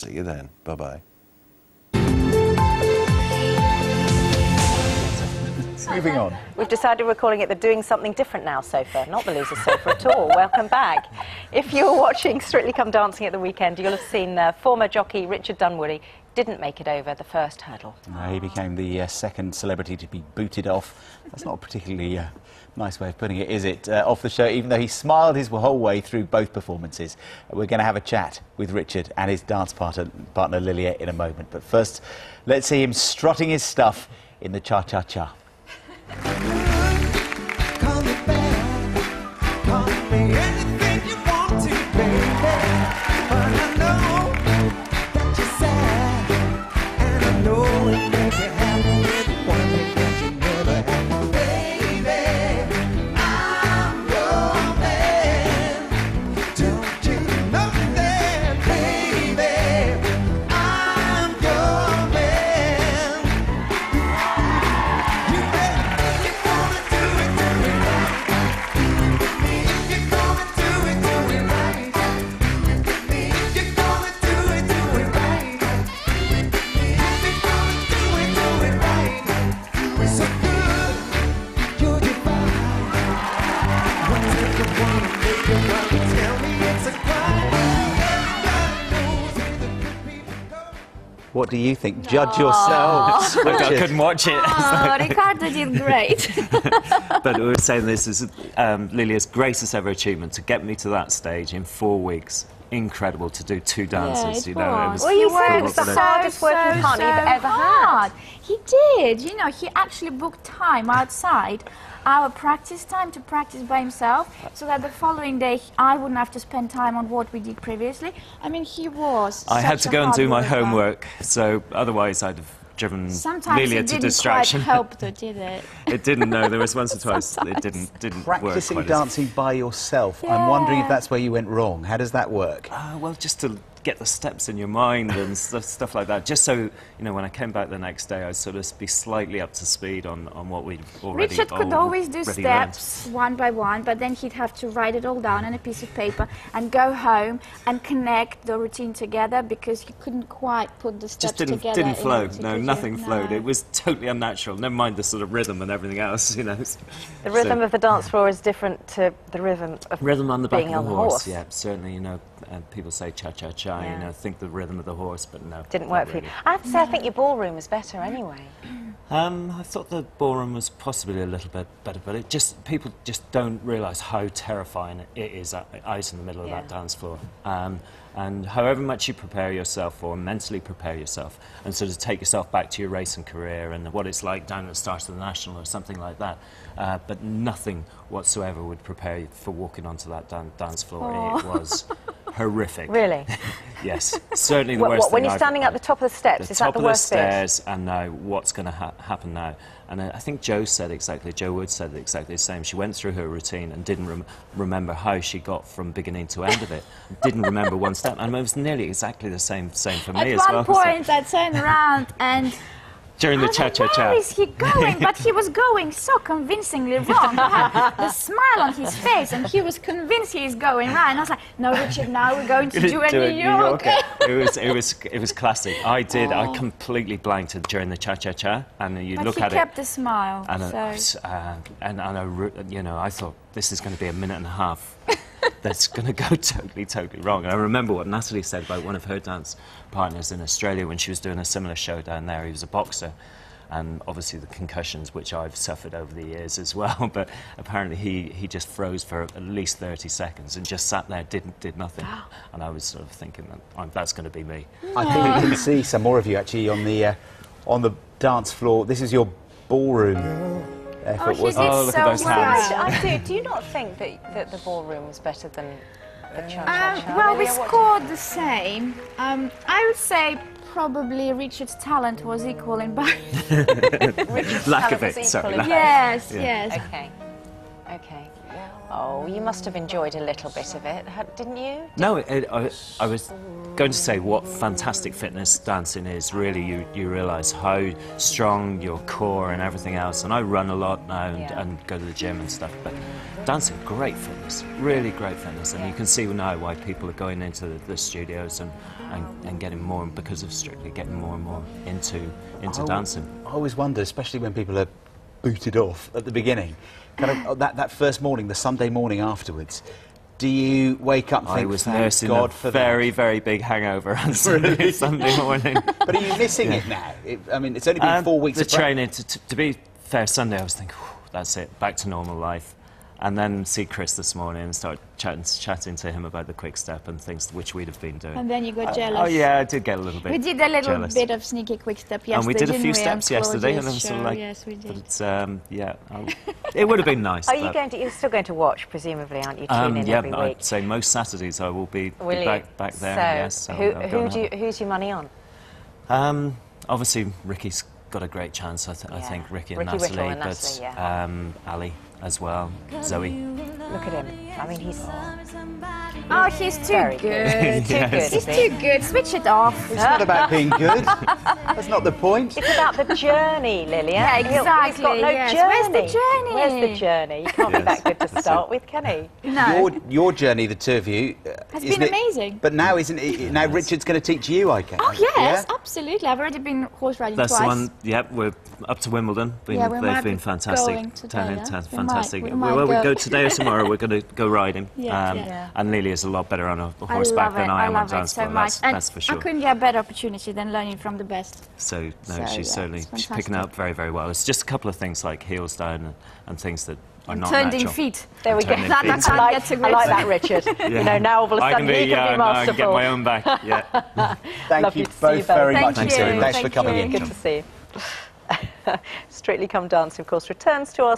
See you then. Bye-bye. Moving on. We've decided we're calling it the Doing Something Different Now sofa, not the Loser sofa at all. Welcome back. If you were watching Strictly Come Dancing at the weekend, you'll have seen former jockey Richard Dunwoody didn't make it over the first hurdle. He became the second celebrity to be booted off. That's not a particularly nice way of putting it, is it? Off the show, even though he smiled his whole way through both performances. We're going to have a chat with Richard and his dance partner Lilia in a moment. But first, let's see him strutting his stuff in the cha-cha-cha. Call me back, call me anything you want to, baby. But I know that you're sad, and I know it makes you happy with one that you never had. Baby, I'm your man. Don't you know that, baby? I'm your man. You What do you think? Judge yourselves. I couldn't watch it. Oh, Ricardo did great. But we were saying this is Lilia's greatest ever achievement, to get me to that stage in 4 weeks. Incredible to do 2 dances, it you know. was. Well, you He said it worked was the hardest working partner you've ever had. He did. You know, he actually booked time outside our practice time to practice by himself, so that the following day I wouldn't have to spend time on what we did previously. I mean, he was. I had to go and do my hard worker. homework, so otherwise I'd have driven Sometimes Lilia it to didn't distraction. quite help, though, did it? It didn't. No, there was once or twice it didn't Practicing work quite dancing by yourself. I'm wondering if Yeah. that's where you went wrong. How does that work? Well, just to get the steps in your mind and stuff like that. Just so, you know, when I came back the next day, I'd sort of be slightly up to speed on what we'd already Richard could always do already learned. steps one by one, but then he'd have to write it all down on a piece of paper and go home and connect the routine together, because he couldn't quite put the steps Just together. didn't flow. in No, nothing flowed. It was totally unnatural. Never mind the sort of rhythm and everything else, you know. The rhythm of the dance floor is different to the rhythm of Rhythm on the back being of the on horse, yeah, certainly, you know, people say cha-cha-cha, Yeah. you know, think the rhythm of the horse, but no. didn't not work for you. really. I have to say, I think your ballroom was better anyway. I thought the ballroom was possibly a little bit better, but it just, people just don't realise how terrifying it is out in the middle of that dance floor. And however much you prepare yourself, or mentally prepare yourself, and sort of take yourself back to your racing career and what it's like down at the start of the National or something like that, but nothing whatsoever would prepare you for walking onto that dance floor. It was horrific. Really? Yes, certainly the worst thing when you're I've- standing at the top of the steps, is that the worst top of the bit? stairs, and now what's going to happen now? And I think Jo Wood said exactly the same. She went through her routine and didn't remember how she got from beginning to end of it. Didn't remember one step, and it was nearly exactly the same for me as well. At one point, I turned around and during the I was like, cha-cha-cha. where is he going? But he was going so convincingly wrong. He had the smile on his face, and he was convinced he's going right. And I was like, no, Richard, now we're going to do a New York. It was classic. I completely blanked it during the cha-cha-cha, and you But look he at kept it. the smile. You know, I thought this is going to be a minute and a half. That's going to go totally wrong. And I remember what Natalie said about one of her dance partners in Australia when she was doing a similar show down there. He was a boxer, and obviously the concussions, which I've suffered over the years as well, but apparently he just froze for at least 30 seconds and just sat there, did nothing. And I was sort of thinking that that's going to be me. I think we can see some more of you actually on the dance floor. This is your ballroom effort, he wasn't did it? Oh, look at those so hands. well. I do. Do you not think that the ballroom was better than the cha-cha-cha? Well, we Lilia, what scored the same. I would say probably Richard's talent was equal in both. Richard's Lack talent of was it, sorry, equal in lack- both. Yes, Yeah. yes. Okay. Okay. Oh, you must have enjoyed a little bit of it, didn't you? No, I was going to say what fantastic fitness dancing is. Really, you realise how strong your core and everything else. And I run a lot now and go to the gym and stuff. But dancing, great fitness, really great fitness. And you can see now why people are going into the studios and getting more, because of Strictly, getting more and more into dancing. I always wonder, especially when people are booted off at the beginning, kind of that first morning, the Sunday morning afterwards, do you wake up and think, I was thank nursing God a for very, that? very big hangover on Sunday morning. But are you missing it now? I mean, it's only been 4 weeks the of practice. training, to be fair, Sunday I was thinking, that's it, back to normal life. And then see Chris this morning and start chatting to him about the quick step and things which we'd have been doing. And then you got jealous. Oh yeah, I did get a little bit We did a little jealous. bit of sneaky quick step yesterday. And we did a few didn't we, steps on yesterday, and Claudia's then sort of show? like, Yes, we did. but yeah, it would have been nice. Are you but, going to? You're still going to watch, presumably, aren't you? Tune in yeah, every week. I'd say most Saturdays I will be Will you? back there. So, Yes. So I'll go and have who's your money on? obviously, Ricky's got a great chance. I think Ricky and Ricky Natalie, Whittle and but Natalie, yeah. Ali as well, Zoe. Look at him. I mean, he's Oh, he's too very good. Too good. He's is he? too good. Switch it off. It's not about being good. That's not the point. It's about the journey, Lilia. Yeah, He's exactly, got no yes. journey. Where's the journey? Where's the journey? He can't be that good to start with, can he? No. Your journey, the two of you, Has isn't been it- amazing. But now, isn't it? Now Richard's going to teach you, I guess. Oh, yes, Yeah? absolutely. I've already been horse riding That's twice. the one. Yep, we're up to Wimbledon. Yeah, we might They've been be fantastic. going today, yeah? Fantastic. We might Well, we go. go today or tomorrow. We're going to go riding. Yeah. And Lilia's a lot better on a I horseback love than it. I am on love it dance so floor. much. And That's for sure. I couldn't get a better opportunity than learning from the best. So no, So, she's yeah, certainly it's she's picking fantastic. up very, very well. It's just a couple of things like heels down and things that are not Turning natural. feet. There we go. Turning That I feet. can't I get to like, I like grips. that, Richard. Yeah. You know, now all of a I sudden can be, he can be no, I can get masterful. my own back. Yeah. Thank Lovely you to see you both both. very Thank much. you. Thanks for Thank coming you. in. Good to see you. Strictly Come Dancing, of course, returns to our